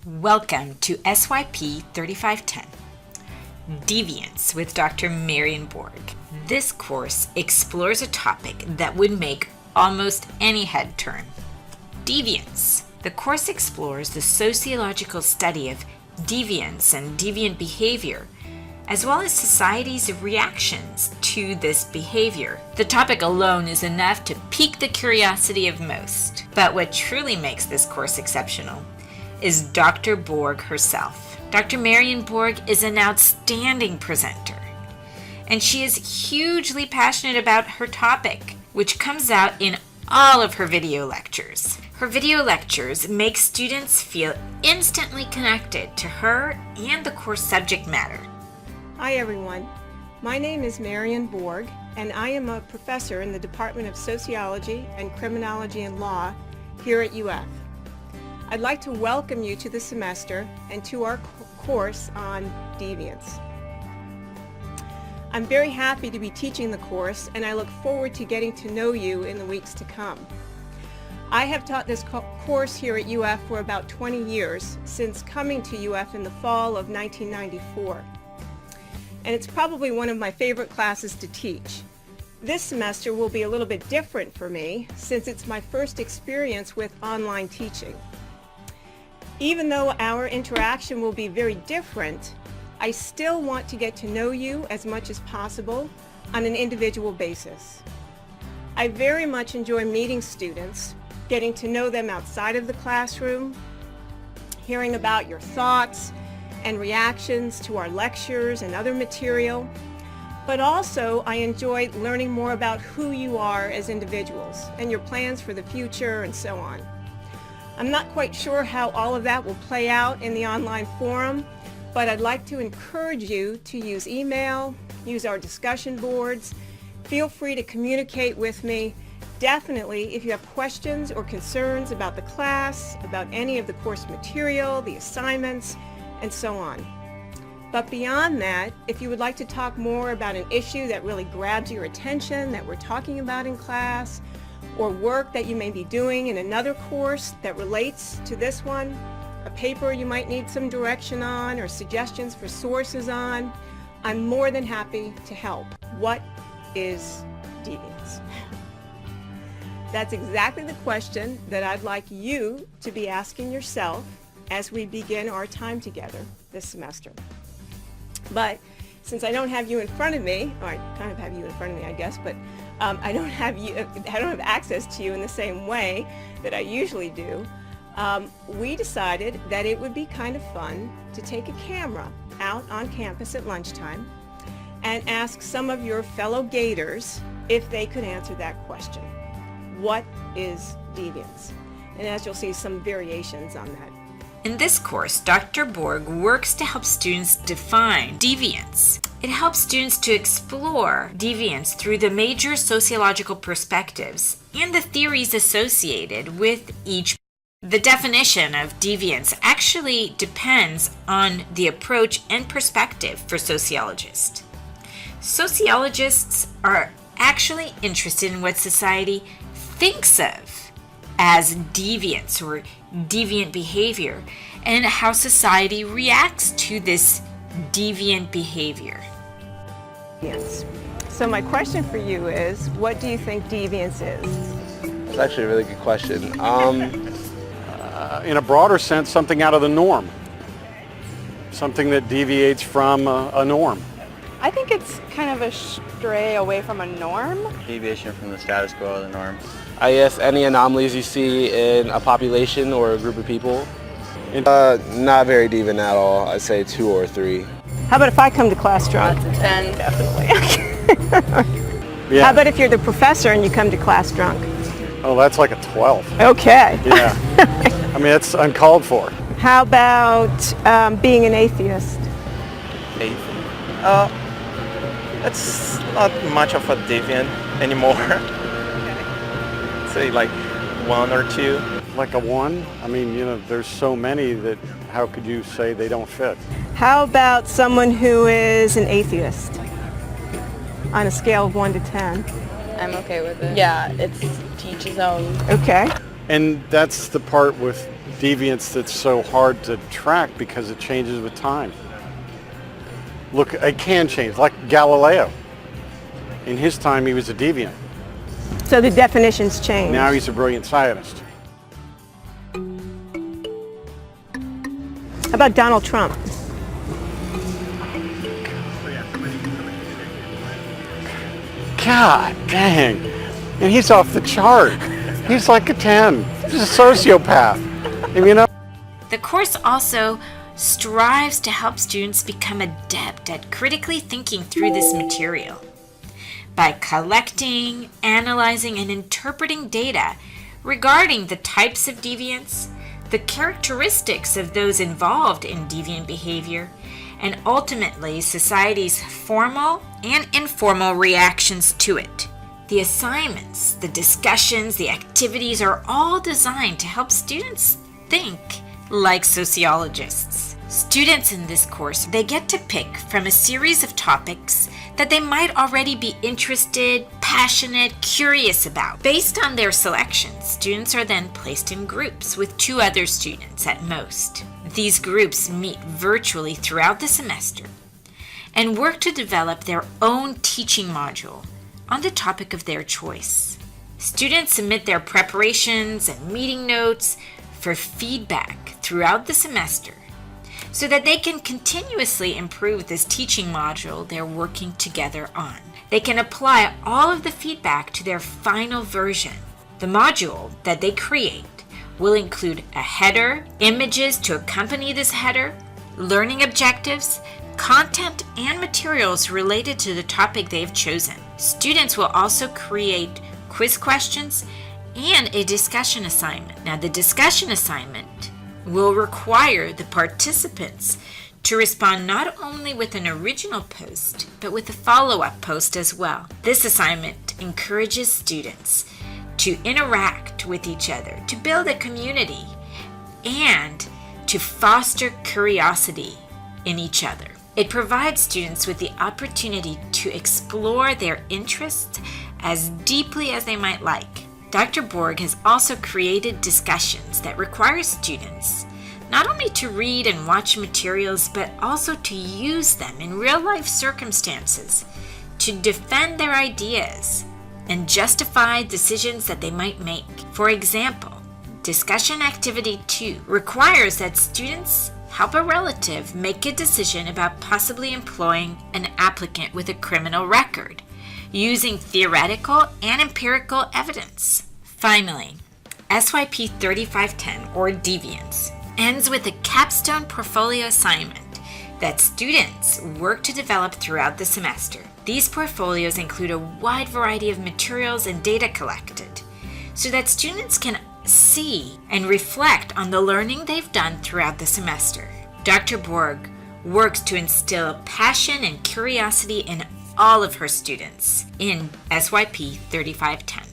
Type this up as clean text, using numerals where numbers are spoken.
Welcome to SYP3510 Deviance with Dr. Marion Borg. This course explores a topic that would make almost any head turn. Deviance. The course explores the sociological study of deviance and deviant behavior, as well as society's reactions to this behavior. The topic alone is enough to pique the curiosity of most. But what truly makes this course exceptional is Dr. Borg herself. Dr. Marion Borg is an outstanding presenter, and she is hugely passionate about her topic, which comes out in all of her video lectures. Her video lectures make students feel instantly connected to her and the course subject matter. Hi everyone, my name is Marion Borg, and I am a professor in the Department of Sociology and Criminology and Law here at UF. I'd like to welcome you to the semester and to our course on deviance. I'm very happy to be teaching the course, and I look forward to getting to know you in the weeks to come. I have taught this course here at UF for about 20 years, since coming to UF in the fall of 1994. And it's probably one of my favorite classes to teach. This semester will be a little bit different for me, since it's my first experience with online teaching. Even though our interaction will be very different, I still want to get to know you as much as possible on an individual basis. I very much enjoy meeting students, getting to know them outside of the classroom, hearing about your thoughts and reactions to our lectures and other material, but also I enjoy learning more about who you are as individuals and your plans for the future and so on. I'm not quite sure how all of that will play out in the online forum, but I'd like to encourage you to use email, use our discussion boards. Feel free to communicate with me. Definitely, if you have questions or concerns about the class, about any of the course material, the assignments, and so on. But beyond that, if you would like to talk more about an issue that really grabs your attention that we're talking about in class, or work that you may be doing in another course that relates to this one, a paper you might need some direction on or suggestions for sources on, I'm more than happy to help. What is deviance? That's exactly the question that I'd like you to be asking yourself as we begin our time together this semester. But since I don't have you in front of me, or I kind of have you in front of me, I guess, but I don't have access to you in the same way that I usually do, we decided that it would be kind of fun to take a camera out on campus at lunchtime and ask some of your fellow Gators if they could answer that question. What is deviance? And as you'll see, some variations on that. In this course, Dr. Borg works to help students define deviance. It helps students to explore deviance through the major sociological perspectives and the theories associated with each. The definition of deviance actually depends on the approach and perspective for sociologists. Sociologists are actually interested in what society thinks of as deviance or deviant behavior, and how society reacts to this deviant behavior. Yes. So my question for you is, what do you think deviance is? That's actually a really good question. In a broader sense, something out of the norm. Something that deviates from a norm. I think it's kind of a stray away from a norm. Deviation from the status quo or the norm. I guess any anomalies you see in a population or a group of people. Not very deviant at all. I'd say 2 or 3. How about if I come to class drunk? 10, definitely. Yeah. How about if you're the professor and you come to class drunk? Oh, that's like a 12. Okay. Yeah. I mean, it's uncalled for. How about being an atheist? That's not much of a deviant anymore. Say like 1 or 2. Like a 1? I mean, you know, there's so many that how could you say they don't fit? How about someone who is an atheist on a scale of 1 to 10? I'm okay with it. Yeah, it's to each his own. Okay. And that's the part with deviance that's so hard to track because it changes with time. Look, it can change, like Galileo. In his time, he was a deviant. So the definitions change. Now he's a brilliant scientist. How about Donald Trump? God dang. And he's off the chart. He's like a 10. He's a sociopath. And you know, The course also strives to help students become adept at critically thinking through this material. By collecting, analyzing, and interpreting data regarding the types of deviance, the characteristics of those involved in deviant behavior, and ultimately society's formal and informal reactions to it. The assignments, the discussions, the activities are all designed to help students think like sociologists. Students in this course, they get to pick from a series of topics that they might already be interested, passionate, curious about. Based on their selections, students are then placed in groups with 2 other students at most. These groups meet virtually throughout the semester and work to develop their own teaching module on the topic of their choice. Students submit their preparations and meeting notes for feedback throughout the semester so that they can continuously improve this teaching module they're working together on. They can apply all of the feedback to their final version. The module that they create will include a header, images to accompany this header, learning objectives, content, and materials related to the topic they've chosen. Students will also create quiz questions and a discussion assignment. Now, the discussion assignment will require the participants to respond not only with an original post, but with a follow-up post as well. This assignment encourages students to interact with each other, to build a community, and to foster curiosity in each other. It provides students with the opportunity to explore their interests as deeply as they might like. Dr. Borg has also created discussions that require students not only to read and watch materials, but also to use them in real-life circumstances to defend their ideas and justify decisions that they might make. For example, Discussion Activity 2 requires that students help a relative make a decision about possibly employing an applicant with a criminal record, using theoretical and empirical evidence. Finally, SYP3510, or Deviance, ends with a capstone portfolio assignment that students work to develop throughout the semester. These portfolios include a wide variety of materials and data collected so that students can see and reflect on the learning they've done throughout the semester. Dr. Borg works to instill passion and curiosity in all of her students in SYP 3510.